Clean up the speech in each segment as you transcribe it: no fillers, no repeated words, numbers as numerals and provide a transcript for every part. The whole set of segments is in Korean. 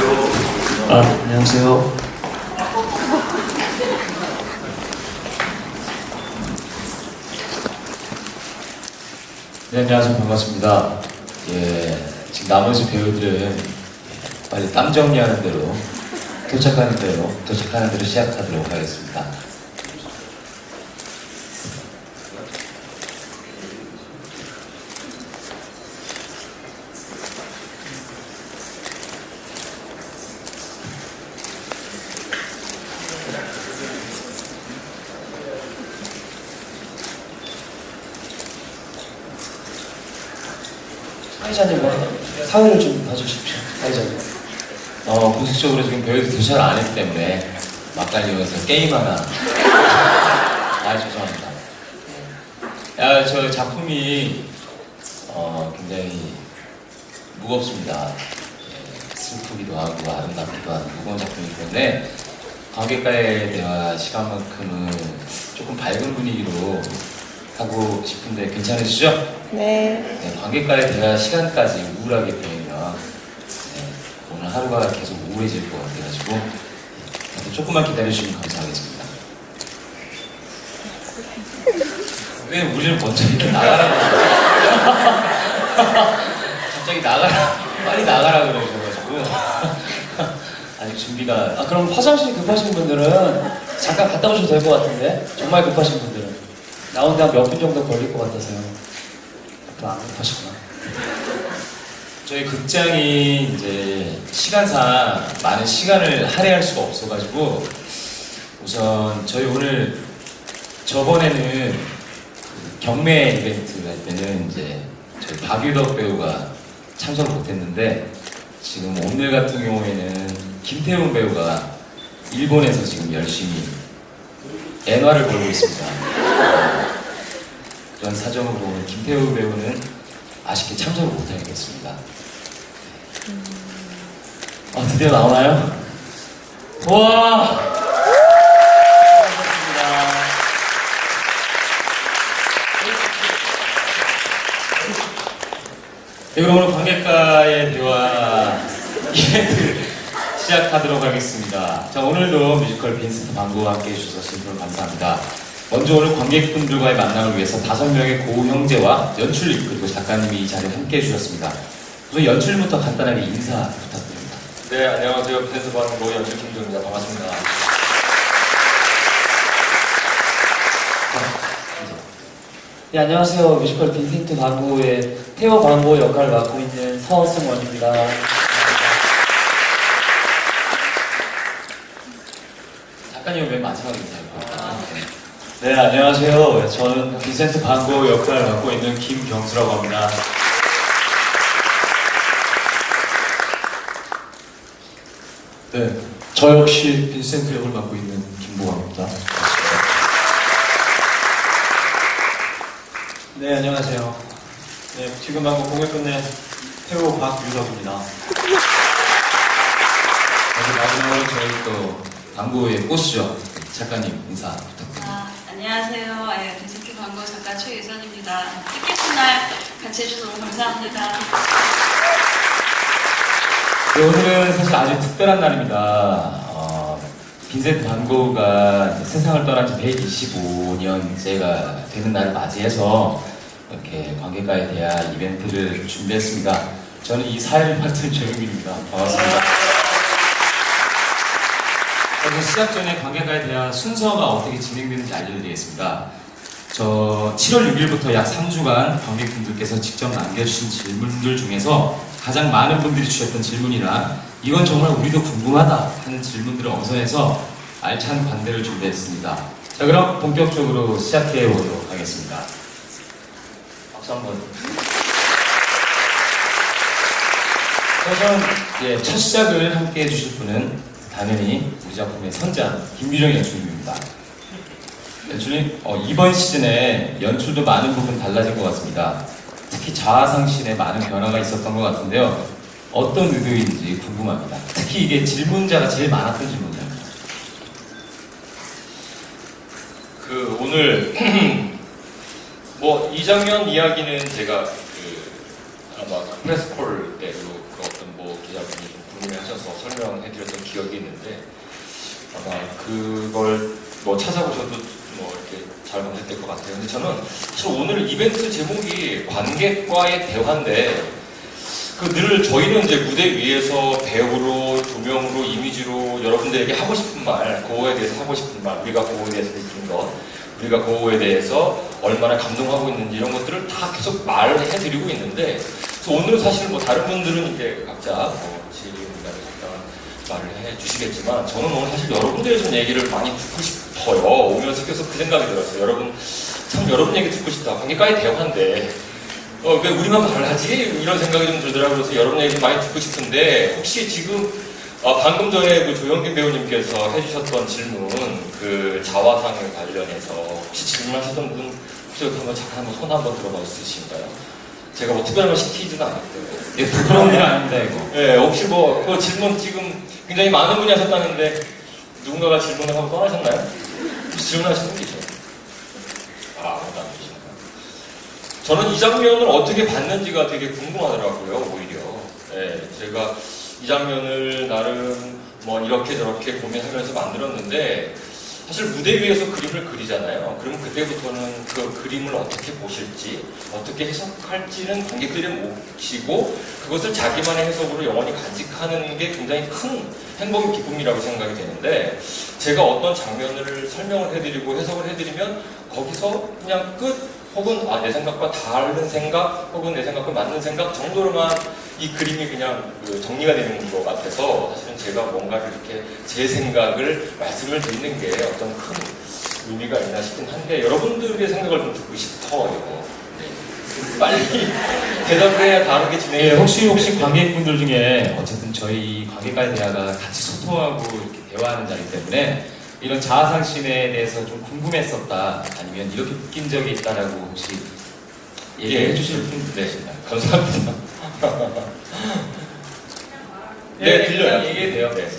안녕하세요. 네, 안녕하세요. 반갑습니다. 예, 지금 나머지 배우들은 빨리 땀 정리하는 대로 도착하는 대로 시작하도록 하겠습니다. 사회자님, 사회를 좀 봐주십시오. 사회자님. 공식적으로 지금 배우들이 도착을 안 했기 때문에 막간이어서 게임 하나. 죄송합니다. 저 작품이 굉장히 무겁습니다. 슬프기도 하고 아름답기도 하고 무거운 작품이기 때문에 관객과의 대화 시간만큼은 조금 밝은 분위기로 하고 싶은데 괜찮으시죠? 네. 관객과의 대화 시간까지 우울하게 보이면 오늘 하루가 계속 우울해질 것 같아가지고 조금만 기다려주시면 감사하겠습니다. 왜 우리를 먼저 이렇게 나가라고 갑자기 빨리 나가라 그러셔가지고 아직 준비가 그럼 화장실 급하신 분들은 잠깐 갔다 오셔도 될 것 같은데? 정말 급하신 분들은 나오는데 한 몇 분 정도 걸릴 것 같아서요. 안 급하시구나. 저희 극장이 이제 시간상 많은 시간을 할애할 수가 없어가지고 우선 저희 오늘 저번에는 그 경매 이벤트 할 때는 이제 저희 박유덕 배우가 참석을 못했는데 지금 오늘 같은 경우에는 김태훈 배우가 일본에서 지금 열심히 엔화를 벌고 있습니다. 그런 사정으로 오늘 김태훈 배우는 아쉽게 참석을 못하게 됐습니다. 드디어 나오나요? 와! 네, 그럼 오늘 관객과의 대화 이벤트 시작하도록 하겠습니다. 자, 오늘도 뮤지컬 빈센트 반 고흐와 함께 해주셔서 진심으로 감사합니다. 먼저 오늘 관객분들과의 만남을 위해서 5명의 고형제와 연출님 그리고 작가님이 이 자리에 함께 해주셨습니다. 우선 연출님부터 간단하게 인사 부탁드립니다. 네, 안녕하세요. 빈센트 반 고흐 연출 김종입니다. 반갑습니다. 네, 안녕하세요. 뮤지컬 빈센트 반 고흐의 테오 반 고흐 역할을 맡고 있는 서승원입니다. 작가님은 맨 마지막에 인사해볼까요? 네, 안녕하세요. 저는 빈센트 반 고흐 역할을 맡고 있는 김경수라고 합니다. 네, 저 역시 빈센트 역을 맡고 있는 김보광입니다. 네, 안녕하세요. 네, 지금 방금 공연 끝낸 태호 박유덕입니다. 마지막으로 저희 또 방고의 꽃이죠. 작가님 인사 부탁드립니다. 안녕하세요. 빈센트 반 고흐 작가 최유선입니다. 뜻깊은 날 같이 해주셔서 너무 감사합니다. 네, 오늘은 사실 아주 특별한 날입니다. 빈센트 반 고흐가 세상을 떠난 지 125년째가 되는 날을 맞이해서 이렇게 관객과의 대화 이벤트를 준비했습니다. 저는 이 사회를 맡은 조용길입니다. 반갑습니다. 그래서 시작 전에 관객과의 대화 순서가 어떻게 진행되는지 알려드리겠습니다. 저 7월 6일부터 약 3주간 관객분들께서 직접 남겨주신 질문들 중에서 가장 많은 분들이 주셨던 질문이나 이건 정말 우리도 궁금하다 하는 질문들을 엄선해서 알찬 관대를 준비했습니다. 자, 그럼 본격적으로 시작해 보도록 하겠습니다. 박수 한번. 우선 첫 시작을 함께 해주실 분은 당연히 우리 작품의 선장 김규정 연출님입니다. 연출님, 이번 시즌에 연출도 많은 부분 달라진 것 같습니다. 특히 자아상신에 많은 변화가 있었던 것 같은데요. 어떤 의도인지 궁금합니다. 특히 이게 질문자가 제일 많았던 질문이에요. 오늘 뭐 이 장면 이야기는 제가 아마 프레스콜 때로 그 어떤 뭐 기자분이 좀 궁금해하셨 하셔서 설명해드렸던 기억이 있는데 아마 그걸 뭐 찾아보셔도 뭐 이렇게 잘 보셨을 것 같아요. 근데 저는 사실 오늘 이벤트 제목이 관객과의 대화인데 그 늘 저희는 이제 무대 위에서 배우로, 조명으로, 이미지로 여러분들에게 하고 싶은 말, 고호에 대해서 하고 싶은 말, 우리가 고호에 대해서 느낀 것, 우리가 고호에 대해서 얼마나 감동하고 있는지 이런 것들을 다 계속 말을 해드리고 있는데 그래서 오늘은 사실 뭐 다른 분들은 이제 각자 뭐 지금이나 적당한 말을 해주시겠지만 저는 오늘 사실 여러분들의 좀 얘기를 많이 듣고 싶어요. 오면서 계속 그 생각이 들었어요. 여러분 얘기 듣고 싶다. 관객과의 대화인데 왜 우리만 말하지? 이런 생각이 좀 들더라고요. 그래서 여러분 얘기 많이 듣고 싶은데 혹시 지금 방금 전에 그 조영길 배우님께서 해주셨던 질문 그 자화상에 관련해서 혹시 질문하셨던 분 혹시 한번 잠깐 손 한번 들어봐 주시실까요? 제가 뭐 특별한 걸 시키지는 않기 때문에 예, 부끄러운 일 아닙니다 이거. 네, 혹시 뭐 그 질문 지금 굉장히 많은 분이 하셨다는데 누군가가 질문을 하고 떠나셨나요? 혹시 질문하신 분 계세요? 아무도 안 계시나요? 저는 이 장면을 어떻게 봤는지가 되게 궁금하더라고요, 오히려. 네, 제가 이 장면을 나름 뭐 이렇게 저렇게 고민하면서 만들었는데 사실 무대 위에서 그림을 그리잖아요. 그러면 그때부터는 그 그림을 어떻게 보실지, 어떻게 해석할지는 관객들이 몫이고 그것을 자기만의 해석으로 영원히 간직하는 게 굉장히 큰 행복의 기쁨이라고 생각이 되는데 제가 어떤 장면을 설명을 해드리고 해석을 해드리면 거기서 그냥 끝 혹은 내 생각과 다른 생각 혹은 내 생각과 맞는 생각 정도로만 이 그림이 그냥 정리가 되는 것 같아서 사실은 제가 뭔가를 이렇게 제 생각을 말씀을 드리는 게 어떤 큰 의미가 있나 싶긴 한데 여러분들의 생각을 좀 듣고 싶어요. 네. 빨리 대답을 해야 다르게 예, 진행해. 혹시 관객분들 중에 어쨌든 저희 관객과의 대화가 같이 소통하고 이렇게 대화하는 자리 때문에 이런 자아상 씬에 대해서 좀 궁금했었다 아니면 이렇게 느낀 적이 있다라고 혹시 얘기해 주실 분 계신가요? 감사합니다. 네, 들려요. 얘기해도 돼요. 네.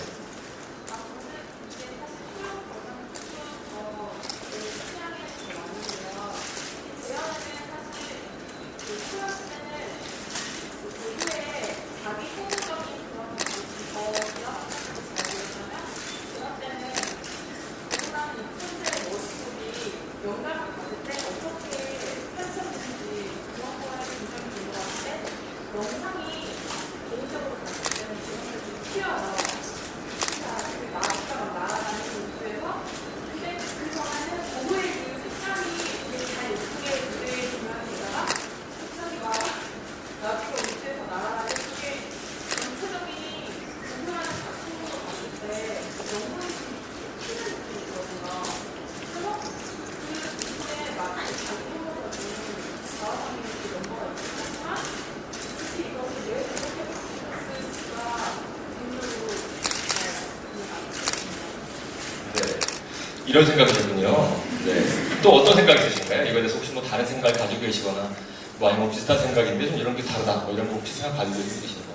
이런 생각이 들군요. 네. 또 어떤 생각이 드신가요? 이거에 대해서 혹시 뭐 다른 생각을 가지고 계시거나 뭐 아니면 비슷한 생각인데 좀 이런 게 다르다 뭐 이런 거 혹시 생각 가지고 계신가요?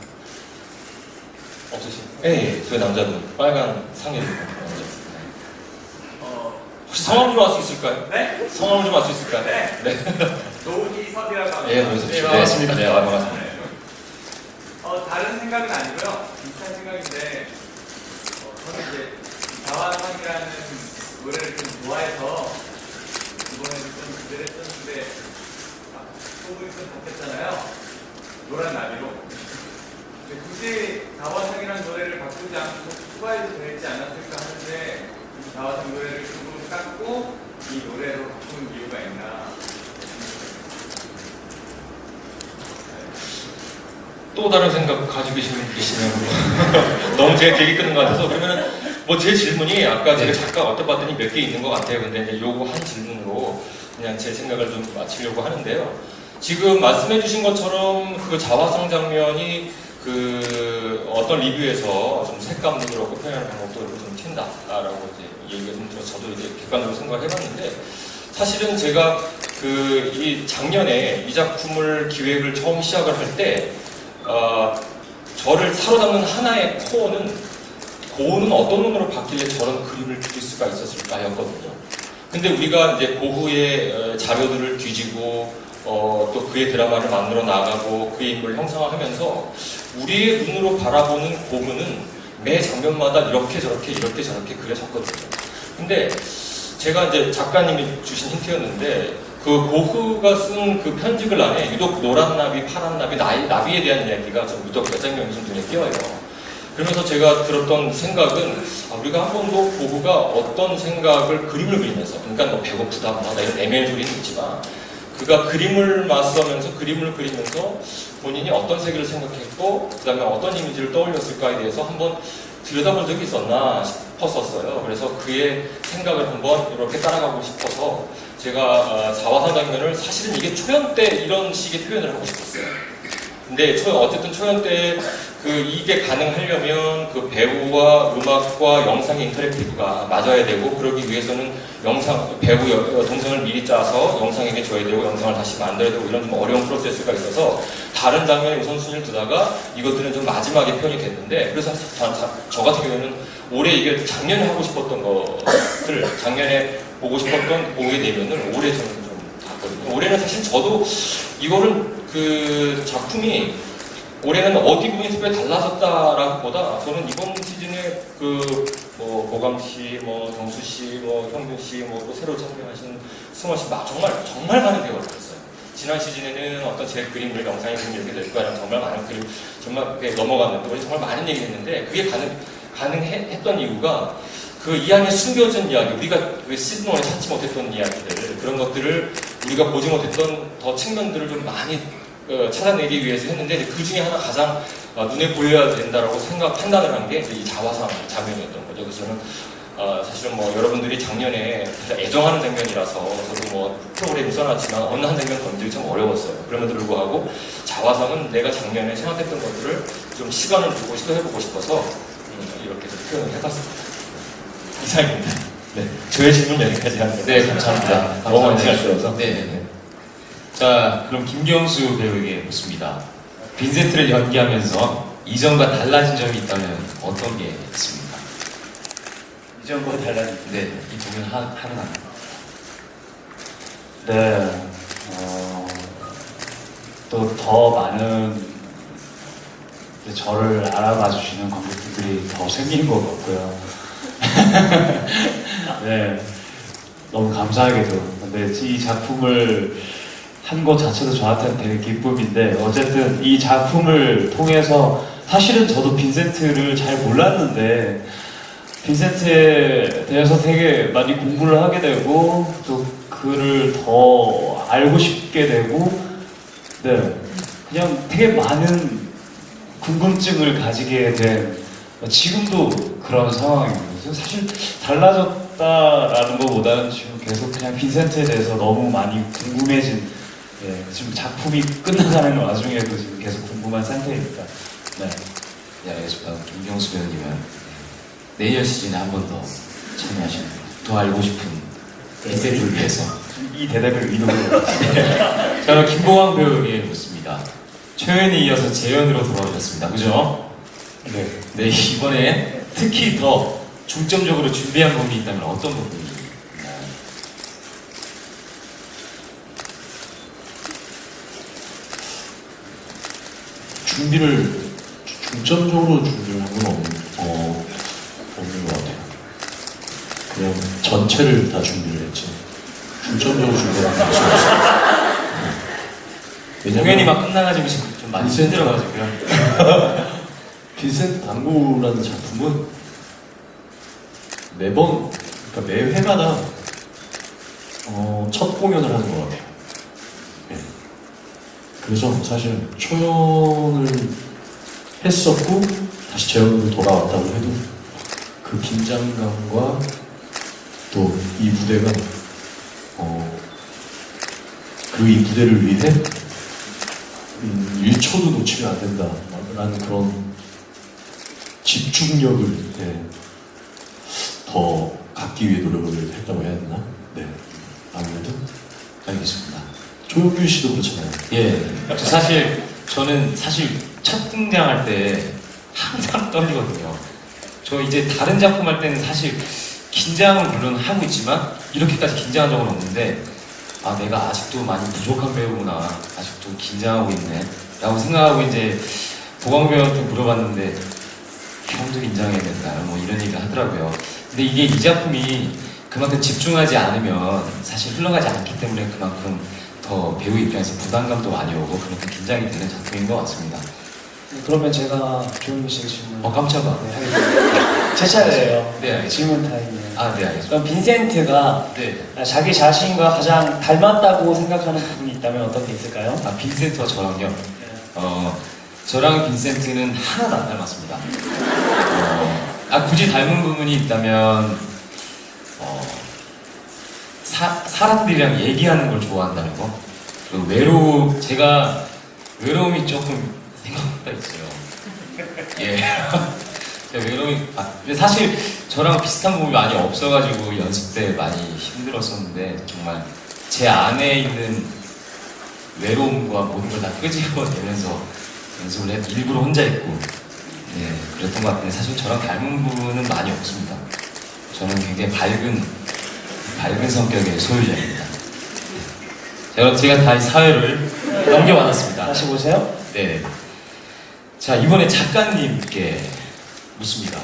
없으신가요? 예, 저희 남자분 빨간 상의 입은 남자. 혹시 성함 좀 알 수 있을까요? 네? 성함 좀 알 수 있을까요? 네. 네. 노기섭이라고 합니다. 예, 노기섭 씨. 네, 반갑습니다. 네, 반갑습니다. 다른 생각은 아니고요. 비슷한 생각인데, 저는 이제 자화상이라는 노래를 좀 좋아해서 이번에는 좀 기대를 했었는데 소문이 좀 바뀌었잖아요. 노란 나비로. 근데 굳이 자화상이라는 노래를 바꾸지 않고 추가해도 되지 않았을까 하는데 이 자화상 노래를 조금 깎고 이 노래로 바꾼 이유가 있나. 또 다른 생각 가지고 계시면 너무 제가 얘기 끊는 것 같아서 그러면은 뭐 제 질문이 아까 제가 잠깐 어떠봤더니 몇 개 있는 것 같아요. 근데 이제 요거 한 질문으로 그냥 제 생각을 좀 마치려고 하는데요. 지금 말씀해주신 것처럼 그 자화상 장면이 그 어떤 리뷰에서 좀 색감도 그렇고 표현하는 방법도 그렇고 좀 튄다라고 이제 얘기가 좀 들어서 저도 이제 객관적으로 생각을 해봤는데 사실은 제가 그 이 작년에 이 작품을 기획을 처음 시작을 할 때 저를 사로잡는 하나의 코어는 고흐는 어떤 눈으로 봤길래 저런 그림을 그릴 수가 있었을까 였거든요. 근데 우리가 이제 고흐의 자료들을 뒤지고 또 그의 드라마를 만들어 나가고 그의 인물을 형상화하면서 우리의 눈으로 바라보는 고흐는 매 장면마다 이렇게 저렇게 그려졌거든요. 근데 제가 이제 작가님이 주신 힌트였는데 그 고흐가 쓴 그 편집글 안에 유독 노란 나비, 파란 나비, 나비에 대한 이야기가 좀 유독 몇 장면이 좀 눈에 띄어요. 그러면서 제가 들었던 생각은 우리가 한 번도 고흐가 어떤 생각을 그림을 그리면서 그러니까 뭐 배고프다 뭐하다 이런 애매한 소리는 있지만 그가 그림을 맞서면서 그림을 그리면서 본인이 어떤 세계를 생각했고 그 다음에 어떤 이미지를 떠올렸을까에 대해서 한번 들여다본 적이 있었나 싶었었어요. 그래서 그의 생각을 한번 이렇게 따라가고 싶어서 제가 자화상 장면을 사실은 이게 초연 때 이런 식의 표현을 하고 싶었어요. 근데 어쨌든 초연 때 이게 가능하려면 그 배우와 음악과 영상의 인터랙티브가 맞아야 되고 그러기 위해서는 배우 동선을 미리 짜서 영상에게 줘야 되고 영상을 다시 만들어야 되고 이런 좀 어려운 프로세스가 있어서 다른 장면에 우선순위를 두다가 이것들은 좀 마지막에 표현이 됐는데 그래서 저 같은 경우에는 올해 이게 작년에 하고 싶었던 것을 작년에 보고 싶었던 고흐의 내면을 올해 저는 좀 봤거든요. 올해는 사실 저도 이거를 그 작품이 올해는 어디 부분이 특별히 달라졌다라기보다 저는 이번 시즌에 보강 씨, 정수 씨, 형균 씨, 또 새로 참여하신 승원 씨 정말 많은 대화를 했어요. 지난 시즌에는 어떤 제 그림을 영상의 그림이 이렇게 될 거야 정말 많은 그림 정말 그게 넘어갔는데 우리 정말 많은 얘기했는데 그게 가능했던 이유가 이 안에 숨겨진 이야기 우리가 시즌 1에 찾지 못했던 이야기들 그런 것들을 우리가 보지 못했던 더 측면들을 좀 많이 찾아내기 위해서 했는데 그 중에 하나 가장 눈에 보여야 된다라고 판단을 한 게 이 자화상 장면이었던 거죠. 그래서 저는 사실은 여러분들이 작년에 애정하는 장면이라서 저도 프로그램이 써놨지만 어느 한 장면 건들기 참 어려웠어요. 그럼에도 불구하고 자화상은 내가 작년에 생각했던 것들을 좀 시간을 두고 시도해보고 싶어서 이렇게 좀 표현을 해봤습니다. 이상입니다. 네, 저의 질문 여기까지 합니다. 네, 감사합니다. 너무 많이 시간 들어서. 네. 자, 그럼 김경수 배우에게 묻습니다. 빈센트를 연기하면서 이전과 달라진 점이 있다면 어떤 게 있습니까? 이전과 달라진 네, 이 두 분 하나. 네, 또 더 많은 저를 알아봐 주시는 관객분들이 더 생긴 것 같고요. 네, 너무 감사하게도. 근데 이 작품을 한 것 자체도 저한테는 되게 기쁨인데 어쨌든 이 작품을 통해서 사실은 저도 빈센트를 잘 몰랐는데 빈센트에 대해서 되게 많이 공부를 하게 되고 또 그를 더 알고 싶게 되고 네 그냥 되게 많은 궁금증을 가지게 된 지금도 그런 상황입니다. 사실 달라졌다라는 것보다는 지금 계속 그냥 빈센트에 대해서 너무 많이 궁금해진 지금 작품이 끝나가는 와중에도 지금 계속 궁금한 상태입니다. 네. 네, 알겠습니다. 김경수 배우님은 내년 시즌에 한 번 더 참여하시는 더 알고 싶은 빈센트를 위해서 이 대답을 의도로 자, 그럼 김보광 배우에게 묻습니다. 초연에 이어서 재연으로 돌아오셨습니다. 그죠? 네. 네, 이번에 특히 더 중점적으로 준비한 부분이 있다면 어떤 부분이 있나요? 준비를 중점적으로 준비를 한 건 없는 것 같아요. 그냥 전체를 다 준비를 했지. 중점적으로 준비를 한 게 없어요. 공연이 막 끝나가지고 지금 좀 많이 힘들어가지고요. 빈센트 당구라는 작품은 매번, 그러니까 매 회마다 첫 공연을 하는 것 같아요. 네. 그래서 사실 초연을 했었고 다시 재연으로 돌아왔다고 해도 그 긴장감과 또 이 무대가 이 무대를 위해 1초도 놓치면 안 된다라는 그런 집중력을 더 갖기 위해 노력을 했다고 해야 되나? 네, 아무래도 알겠습니다. 조용균 씨도 그렇잖아요. 예, 저는 사실 첫 등장할 때 항상 떨리거든요. 저 이제 다른 작품 할 때는 사실 긴장은 물론 하고 있지만 이렇게까지 긴장한 적은 없는데 아 내가 아직도 많이 부족한 배우구나, 아직도 긴장하고 있네 라고 생각하고 이제 보광 배우한테 물어봤는데 형도 긴장해야 된다 뭐 이런 얘기를 하더라고요. 근데 이게 이 작품이 그만큼 집중하지 않으면 사실 흘러가지 않기 때문에 그만큼 더 배우 입장에서 부담감도 많이 오고 그만큼 긴장이 되는 작품인 것 같습니다. 그러면 제가 조용히 씨에게 질문. 깜짝아. 네, 하겠습니다. 제 차례예요. 네, 알겠습니다. 질문 타임이에요. 아, 네, 알겠습니다. 그럼 빈센트가 네. 자기 자신과 가장 닮았다고 생각하는 부분이 있다면 어떤 게 있을까요? 아, 빈센트와 저랑요? 저랑 빈센트는 하나도 안 닮았습니다. 굳이 닮은 부분이 있다면, 사람들이랑 얘기하는 걸 좋아한다는 거. 그리고 제가 외로움이 조금 생각보다 있어요. 예. 제가 외로움이, 근데 사실 저랑 비슷한 부분이 많이 없어가지고 연습 때 많이 힘들었었는데, 정말 제 안에 있는 외로움과 모든 걸 다 끄집어내면서 연습을 일부러 혼자 했고, 예, 그랬던 것 같은데, 사실 저랑 닮은 부분은 많이 없습니다. 저는 굉장히 밝은 성격의 소유자입니다. 제가 다 사회를 넘겨받았습니다. 다시 보세요. 네. 자, 이번에 작가님께 묻습니다.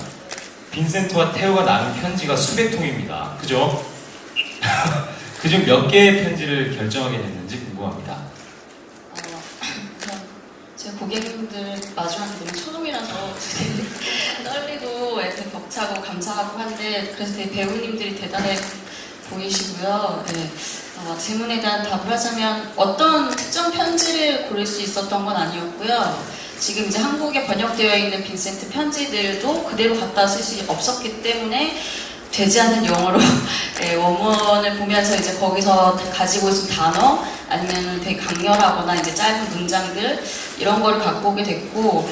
빈센트와 테오가 나눈 편지가 수백 통입니다. 그죠? 그중 몇 개의 편지를 결정하게 됐는지 궁금합니다. 제 고객님들 마주하는 게 너무 처음이라서 되게 떨리고 되게 벅차고 감사하고 한데 그래서 되게 배우님들이 대단해 보이시고요. 네. 질문에 대한 답을 하자면 어떤 특정 편지를 고를 수 있었던 건 아니었고요. 지금 이제 한국에 번역되어 있는 빈센트 편지들도 그대로 갖다 쓸 수 없었기 때문에 되지 않는 영어로 네, 원문을 보면서 이제 거기서 가지고 있는 단어 아니면 되게 강렬하거나 이제 짧은 문장들 이런 거를 갖고 오게 됐고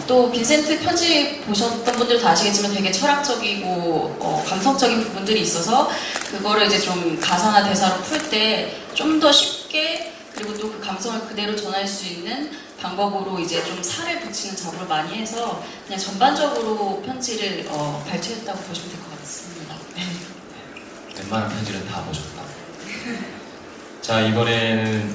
또 빈센트 편지 보셨던 분들도 아시겠지만 되게 철학적이고 감성적인 부분들이 있어서 그거를 이제 좀 가사나 대사로 풀 때 좀 더 쉽게 그리고 또 그 감성을 그대로 전할 수 있는 방법으로 이제 좀 살을 붙이는 작업을 많이 해서 그냥 전반적으로 편지를 발췌했다고 보시면 될 것 같습니다. 웬만한 편지를 다 보셨다. 자, 이번에는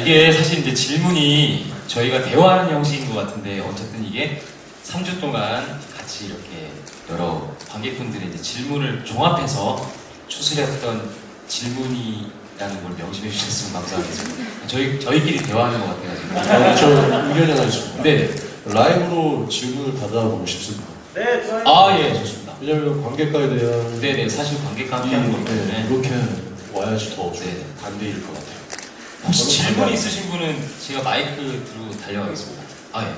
이게 사실 이제 질문이 저희가 대화하는 형식인 것 같은데 어쨌든 이게 3주 동안 같이 이렇게 여러 관객분들의 이제 질문을 종합해서 추스렸던 질문이라는 걸 명심해 주셨으면 감사하겠습니다. 저희끼리 대화하는 것 같아가지고. 저 의견이 하나 있습니다. 네. 라이브로 질문을 받아보고 싶습니다. 네, 좋아요. 예, 좋습니다. 왜냐면 관객과에 대한 네네, 사실 관객과 함께 하는 거기 때문에. 그렇게 와야지 더 네. 관대일 것 같아요. 혹시 저는 질문 관대- 있으신 분은 제가 마이크 들고 달려가겠습니다. 예.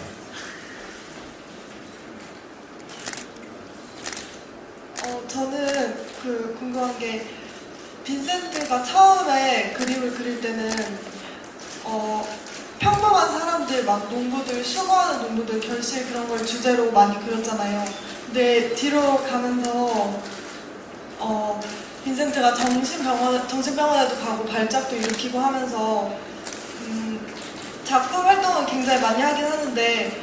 저는 궁금한 게 빈센트가 처음에 그림을 그릴 때는 평범한 사람들 막 농부들 수거하는 농부들 결실 그런 걸 주제로 많이 그렸잖아요. 근데 뒤로 가면서 빈센트가 정신병원에도 가고 발작도 일으키고 하면서 작품 활동은 굉장히 많이 하긴 하는데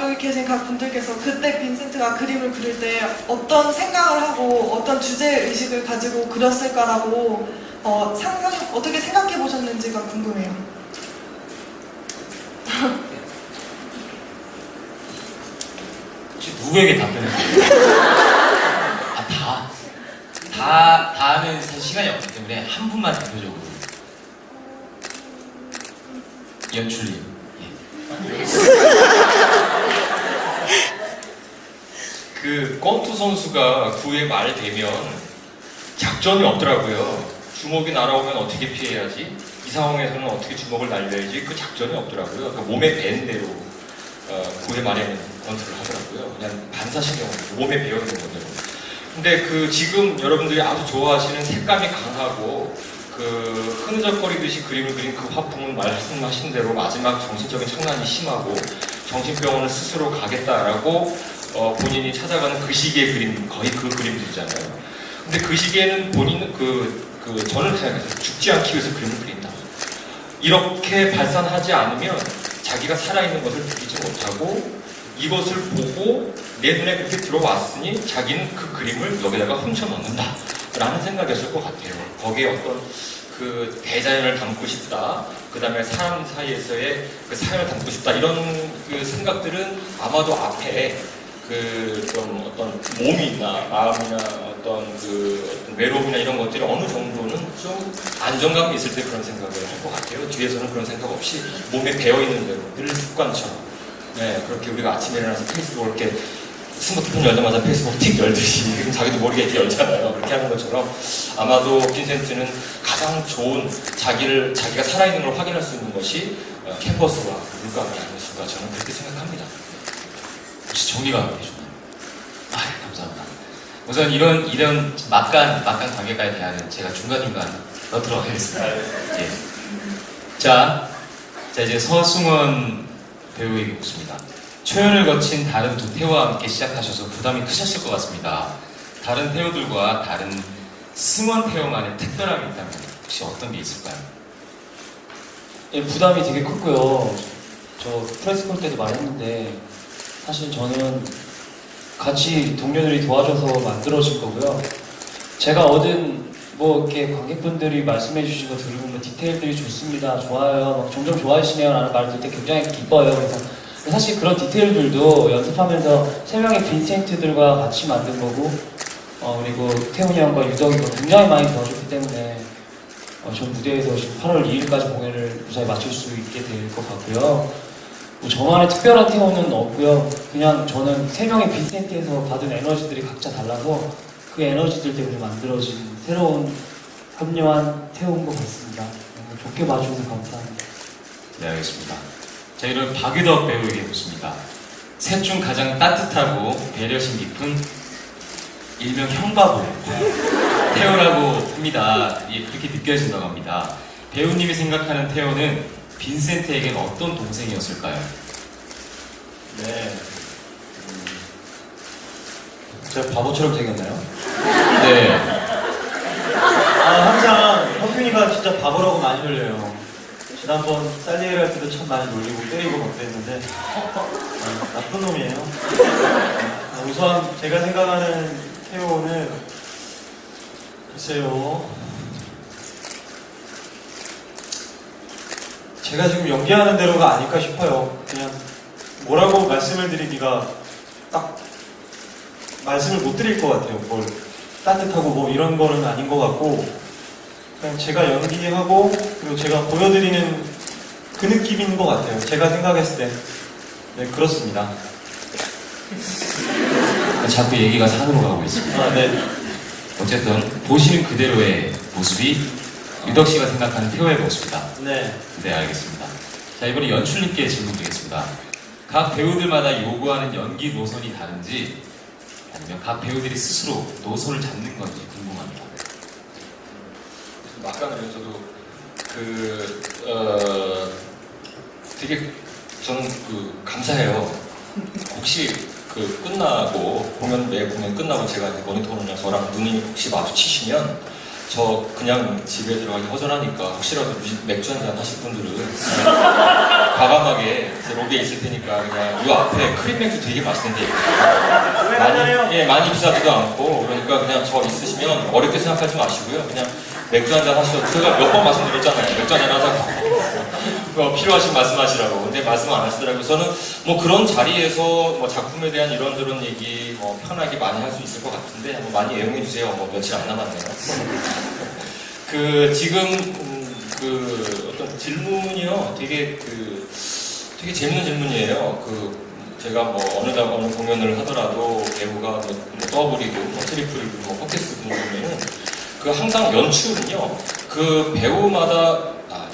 여기 계신 각 분들께서 그때 빈센트가 그림을 그릴 때 어떤 생각을 하고 어떤 주제 의식을 가지고 그렸을까라고 어떻게 생각해 보셨는지가 궁금해요. 혹시 누구에게 답변해주세요? 다는 사실 시간이 없기 때문에 한 분만 대표적으로. 연출님. 그 권투 선수가 9회 말 되면 작전이 없더라고요. 주먹이 날아오면 어떻게 피해야지, 이 상황에서는 어떻게 주먹을 날려야지, 그 작전이 없더라고요. 그 몸에 밴 대로 9회 말에는 권투를 하더라고요. 그냥 반사신경으로 몸에 배어 있는 거대로. 근데 지금 여러분들이 아주 좋아하시는 색감이 강하고 흐느적거리듯이 그림을 그린 그 화풍은 말씀하신 대로 마지막 정신적인 착란이 심하고 정신병원을 스스로 가겠다라고 본인이 찾아가는 그 시기의 그림, 거의 그 그림들이잖아요. 근데 그 시기에는 본인은 저는 생각해서 죽지 않기 위해서 그림을 그린다. 이렇게 발산하지 않으면 자기가 살아있는 것을 느끼지 못하고 이것을 보고 내 눈에 그렇게 들어왔으니 자기는 그 그림을 여기다가 훔쳐 넣는다 라는 생각이었을 것 같아요. 거기에 어떤 그 대자연을 담고 싶다, 그 다음에 사람 사이에서의 그 사연을 담고 싶다, 이런 그 생각들은 아마도 앞에 그 좀 어떤 몸이나 마음이나 어떤 그 어떤 외로움이나 이런 것들이 어느 정도는 좀 안정감이 있을 때 그런 생각을 할 것 같아요. 뒤에서는 그런 생각 없이 몸에 배어있는 대로 늘 습관처럼, 네, 그렇게 우리가 아침에 일어나서 페이스북을 이렇게 스마트폰 열자마자 페이스북 틱 열듯이 자기도 모르게 이렇게 열잖아요. 그렇게 하는 것처럼 아마도 빈센트는 가장 좋은 자기가 살아있는 걸 확인할 수 있는 것이 캠퍼스와 물감이 아니었을까, 저는 그렇게 생각합니다. 혹시 정리가 되셨나요? 아, 감사합니다. 우선 이런 막간 관계가에 대한 제가 중간중간 넣도록 하겠습니다. 예. 자, 이제 서승원 배우에게 묻습니다. 초연을 거친 다른 두 태우와 함께 시작하셔서 부담이 크셨을 것 같습니다. 다른 태우들과 다른 승원 태우만의 특별함이 있다면 혹시 어떤 게 있을까요? 예, 부담이 되게 컸고요. 저 프레스콜 때도 말했는데 사실 저는 같이 동료들이 도와줘서 만들어진 거고요. 제가 얻은 뭐 이렇게 관객분들이 말씀해 주신 거 들으면 디테일들이 좋습니다, 좋아요, 막 점점 좋아지시네요 라는 말 들 때 굉장히 기뻐요. 그래서 사실 그런 디테일들도 연습하면서 세 명의 빈센트들과 같이 만든 거고, 그리고 태훈이 형과 유덕이가 굉장히 많이 도와줬기 때문에 전 무대에서 지금 8월 2일까지 공연을 무사히 마칠 수 있게 될 것 같고요. 뭐 저만의 특별한 태훈은 없고요. 그냥 저는 세 명의 빈센트에서 받은 에너지들이 각자 달라서 그 에너지들 때문에 만들어진 새로운 합류한 태훈인 것 같습니다. 좋게 봐주셔서 감사합니다. 네, 알겠습니다. 자, 이런 박유덕 배우에게 묻습니다. 셋 중 가장 따뜻하고 배려심 깊은 일명 형바보 태호라고 합니다. 예, 그렇게 느껴진다고 합니다. 배우님이 생각하는 태호는 빈센트에겐 어떤 동생이었을까요? 네. 제가 바보처럼 생겼나요? 네. 항상 현빈이가 진짜 바보라고 많이 놀려요. 지난번 살리에르 할 때도 참 많이 놀리고 때리고 막 그랬는데 나쁜 놈이에요. 우선 제가 생각하는 태호는 글쎄요, 제가 지금 연기하는 대로가 아닐까 싶어요. 그냥 뭐라고 말씀을 드리기가 딱 말씀을 못 드릴 것 같아요. 뭘 따뜻하고 뭐 이런 거는 아닌 것 같고, 그냥 제가 연기하고 그리고 제가 보여드리는 그 느낌인 것 같아요. 제가 생각했을 때. 네, 그렇습니다. 자꾸 얘기가 산으로 가고 있습니다. 네. 어쨌든 보시는 그대로의 모습이 유덕 씨가 생각하는 태호의 모습이다. 네. 네, 알겠습니다. 자, 이번에 연출님께 질문 드리겠습니다. 각 배우들마다 요구하는 연기 노선이 다른지 아니면 각 배우들이 스스로 노선을 잡는 건지 궁금합니다. 막간을 되게 저는 감사해요. 혹시 끝나고 매 공연 끝나고 제가 이제 모니터로는 저랑 눈이 혹시 마주치시면 저 그냥 집에 들어가기 허전하니까 혹시라도 맥주 한잔 하실 분들은 과감하게 제 로비에 있을 테니까 그냥 이 앞에 크림 맥주 되게 맛있는데 많이 비싸지도 않고 그러니까 그냥 저 있으시면 어렵게 생각하지 마시고요. 그냥 맥주 한잔 하시죠. 제가 몇 번 말씀드렸잖아요. 맥주 한잔 하자고. 필요하신 말씀하시라고. 근데 말씀 안 하시더라고요. 저는 뭐 그런 자리에서 뭐 작품에 대한 이런저런 얘기 편하게 많이 할 수 있을 것 같은데 많이 애용해 주세요. 며칠 안 남았네요. 지금 어떤 질문이요. 되게 재밌는 질문이에요. 제가 어느 공연을 하더라도 배우가 더블이고 트리플이고 팟캐스트 보면은 항상 연출은요, 배우마다,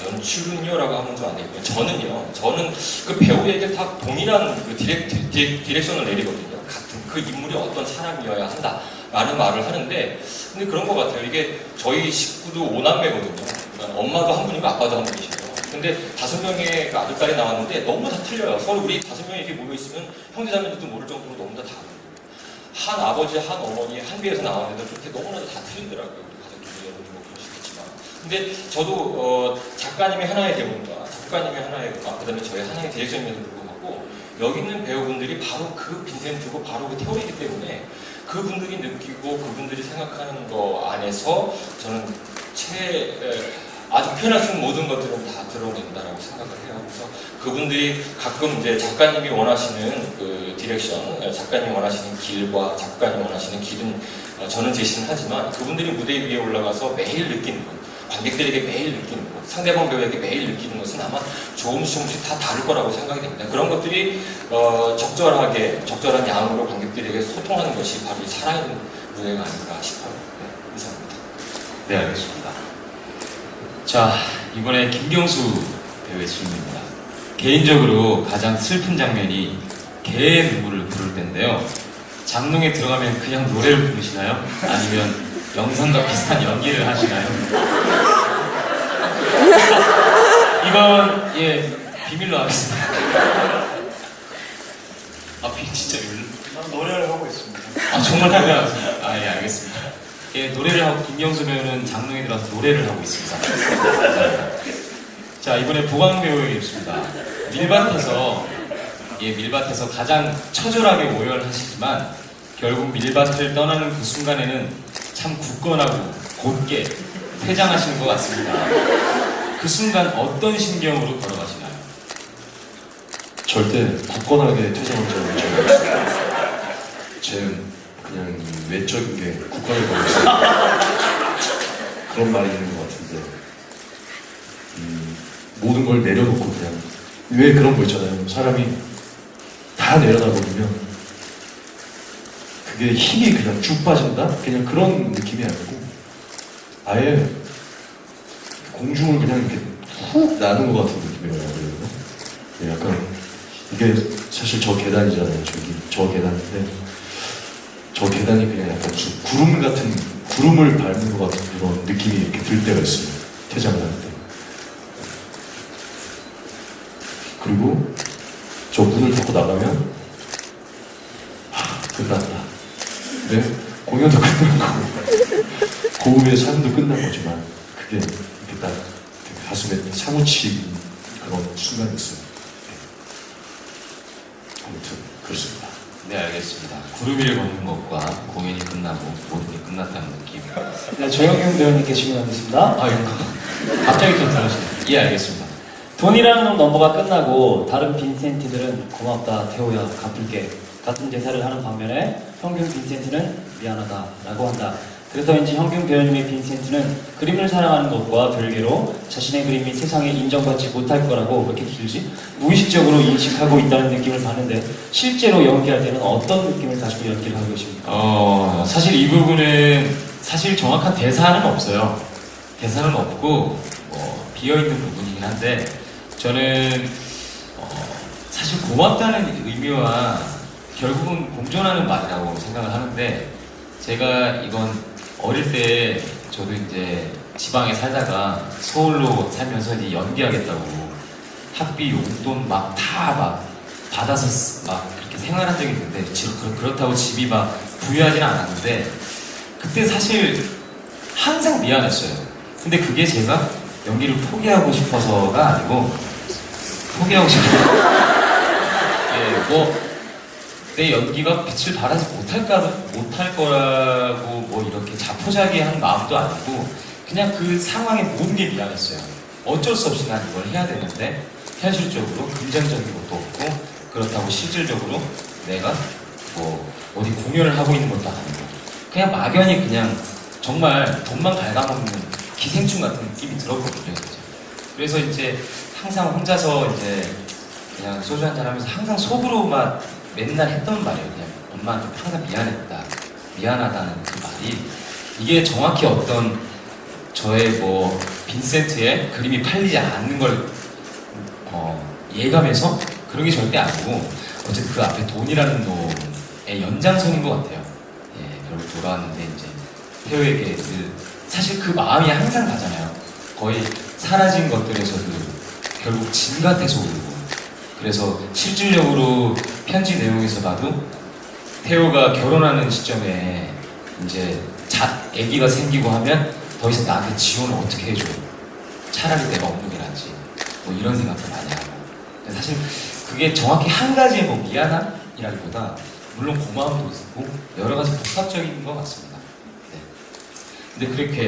연출은요라고 하면 좀 안 되고요. 저는 그 배우에게 다 동일한 디렉션을 내리거든요. 같은 그 인물이 어떤 사람이어야 한다. 라는 말을 하는데, 근데 그런 것 같아요. 이게 저희 식구도 5남매거든요. 그러니까 엄마도 한 분이고 아빠도 한 분이시고요. 근데 5명의 아들딸이 나왔는데 너무 다 틀려요. 서로 우리 5명이 이렇게 모여있으면 형제자매들도 모를 정도로 너무 다 다르고. 한 아버지, 한 어머니, 한 배에서 나왔는데 그렇게 너무나도 다 틀리더라고요. 우리 가족들이 여러분이 그러시겠지만. 근데 저도 작가님의 하나의 대본과 작가님의 하나의 음악, 그 다음에 저의 하나의 디렉션임에도 불구하고 여기 있는 배우분들이 바로 그 빈센트고 바로 그 태호이기 때문에 그분들이 느끼고 그분들이 생각하는 거 안에서 저는 아주 표현할 수 있는 모든 것들은 다 드러낸다라고 생각을 해요. 그래서 그분들이 가끔 이제 작가님이 원하시는 그 디렉션, 작가님이 원하시는 길과 작가님이 원하시는 길은 저는 제시는 하지만 그분들이 무대 위에 올라가서 매일 느끼는 것, 관객들에게 매일 느끼는 것, 상대방 배우에게 매일 느끼는 것은 아마 조금씩 다 다를 거라고 생각이 됩니다. 그런 것들이 적절한 양으로 관객들에게 소통하는 것이 바로 이 살아있는 무대가 아닌가 싶어요. 네, 이상입니다. 네, 알겠습니다. 자, 이번에 김경수 배우의 질문입니다. 개인적으로 가장 슬픈 장면이 개의 눈물을 부를 때인데요. 장롱에 들어가면 그냥 노래를 부르시나요? 아니면 영상과 비슷한 연기를 하시나요? 이건 비밀로 하겠습니다. 진짜 난 노래를 하고 있습니다. 정말 노래하세요? 예, 알겠습니다. 노래를 하고 김경수 배우는 장롱에 들어가서 노래를 하고 있습니다. 자, 이번에 보강 배우에게 있습니다. 밀밭에서 가장 처절하게 오열하시지만 결국 밀밭을 떠나는 그 순간에는 참 굳건하고 곧게 퇴장하시는 것 같습니다. 그 순간 어떤 심경으로 걸어가시나요? 절대 굳건하게 퇴장한 적은 없습니다. 제 그냥 외적인 게 굳건해 보였어요. 그런 말이 있는 것 같은데 모든 걸 내려놓고 그냥 왜 그런 거 있잖아요. 사람이 다 내려다 버리면 그게 힘이 그냥 쭉 빠진다? 그냥 그런 느낌이 아니고 아예 공중을 그냥 이렇게 훅 나는 것 같은 느낌이라고 해야 되나? 네, 약간 이게 사실 저 계단이잖아요. 저 계단인데 저 계단이 그냥 약간 구름을 밟는 것 같은 그런 느낌이 이렇게 들 때가 있어요. 퇴장을 할 때. 그리고 저 문을 닫고 나가면 끝났다. 네? 공연도 끝난 거고 고음의 삶도 끝난 거지만 그게 이렇게 딱 가슴에 사무치는 그런 순간이 있어요. 아무튼 그렇습니다. 네, 알겠습니다. 구름 위를 걷는 것과 공연이 끝나고 모든 게 끝났다는 느낌. 네, 조영균 배우님께 질문하겠습니다. 갑자기 좀 다르시네요. 예, 알겠습니다. 돈이라는 넘버가 끝나고 다른 빈센트들은 고맙다 태호야 갚을게 같은 대사를 하는 반면에 형균 빈센트는 미안하다 라고 한다. 그래서인지 형균 배우님의 빈센트는 그림을 사랑하는 것과 별개로 자신의 그림이 세상에 인정받지 못할 거라고 왜 이렇게 길지? 무의식적으로 인식하고 있다는 느낌을 받는데 실제로 연기할 때는 어떤 느낌을 가지고 연기를 하고 계십니까? 사실 이 부분은 사실 정확한 대사는 없어요. 대사는 없고 비어있는 부분이긴 한데 저는 사실 고맙다는 의미와 결국은 공존하는 말이라고 생각을 하는데 제가 이건 어릴 때 저도 이제 지방에 살다가 서울로 살면서 이제 연기하겠다고 학비 용돈 다 받아서 그렇게 생활한 적이 있는데 그렇다고 집이 부유하지는 않았는데 그때 사실 항상 미안했어요. 근데 그게 제가 연기를 포기하고 싶어서가 아니고 포기하고 싶어서 내 연기가 빛을 발하지 못할 거라고 이렇게 자포자기한 마음도 아니고 그냥 그 상황의 모든 게 미안했어요. 어쩔 수 없이 난 이걸 해야 되는데 현실적으로 긍정적인 것도 없고 그렇다고 실질적으로 내가 어디 공연을 하고 있는 것도 아니고 그냥 막연히 그냥 정말 돈만 갉아먹는 기생충 같은 느낌이 들었거든요. 그래서 이제 항상 혼자서 이제 그냥 소주 한잔 하면서 항상 속으로만 맨날 했던 말이에요. 그냥 엄마한테 항상 미안하다는 그 말이 이게 정확히 어떤 저의 빈센트의 그림이 팔리지 않는 걸 예감해서 그런 게 절대 아니고 어쨌든 그 앞에 돈이라는 놈의 연장선인 것 같아요. 결국 돌아왔는데 이제 태호에게 사실 그 마음이 항상 가잖아요. 거의 사라진 것들에서도 결국 진 같아서 오르고 그래서 실질적으로 편지 내용에서 봐도 태호가 결혼하는 시점에 이제 아기가 생기고 하면 더 이상 나한테 지원을 어떻게 해줘? 차라리 내가 없는 게 낫지. 이런 생각도 많이 하고. 사실 그게 정확히 한 가지의 미안함이라기보다 물론 고마움도 있고 여러 가지 복합적인 것 같습니다. 네. 근데 그렇게